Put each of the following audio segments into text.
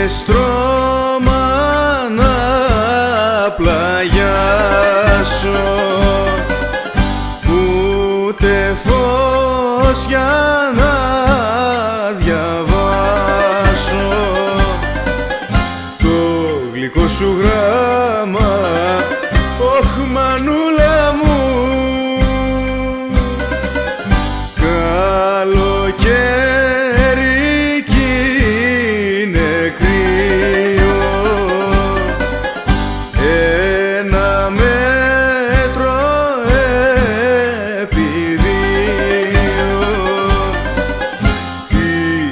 ούτε στρώμα να πλαγιάσω, ούτε φως για να διαβάσω το γλυκό σου γράμμα. Ωχ, μανούλα μου, καλοκαίρι κι είναι κρύο, ένα μέτρο επί δύο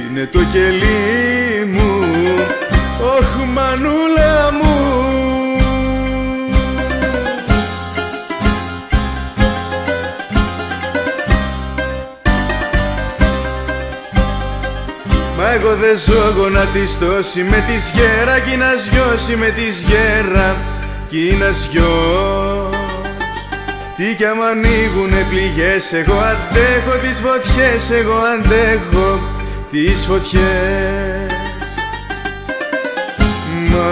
είναι το κελί μου. Ωχ, μανούλα μου. Μα εγώ δεν ζω γονατιστός, είμαι της γέρα κι ένας γιος, είμαι της γέρα κι ένας γιος. Τι κι άμα ανοίγουνε πληγές, εγώ αντέχω τις φωτιές, εγώ αντέχω τις φωτιές. Μα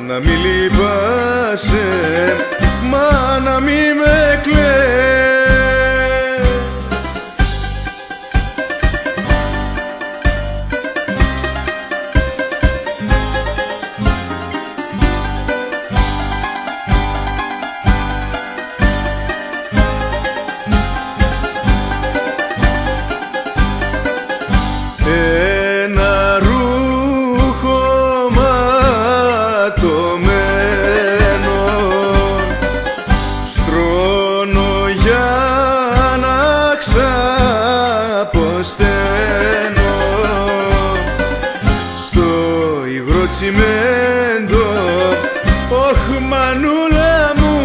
να μη λυπάσαι, μα να μη με κλαις. Ένα ρούχο ματωμένο στρώνω για να ξαποσταίνω στο υγρό τσιμέντο. Ωχ, μανούλα μου,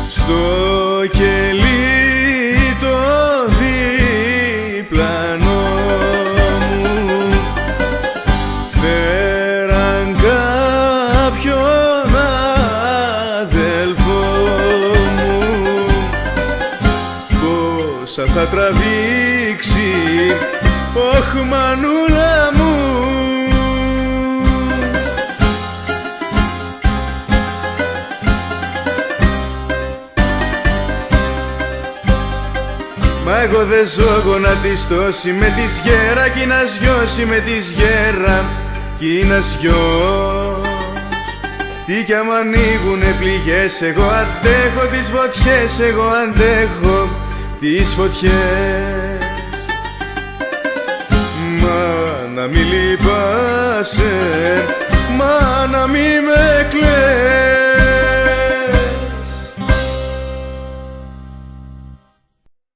στο κελί πλανό μου φέραν κάποιον αδελφό μου. Πόσα θα τραβήξει, ωχ, μανούλα μου. Μα εγώ δεν ζω γονατιστός, είμαι της γέρα κι ένας γιος, είμαι της γέρα κι ένας γιος. Τι κι άμα ανοίγουνε πληγές, εγώ αντέχω τις φωτιές, εγώ αντέχω τις φωτιές. Μα να μη λυπάσαι,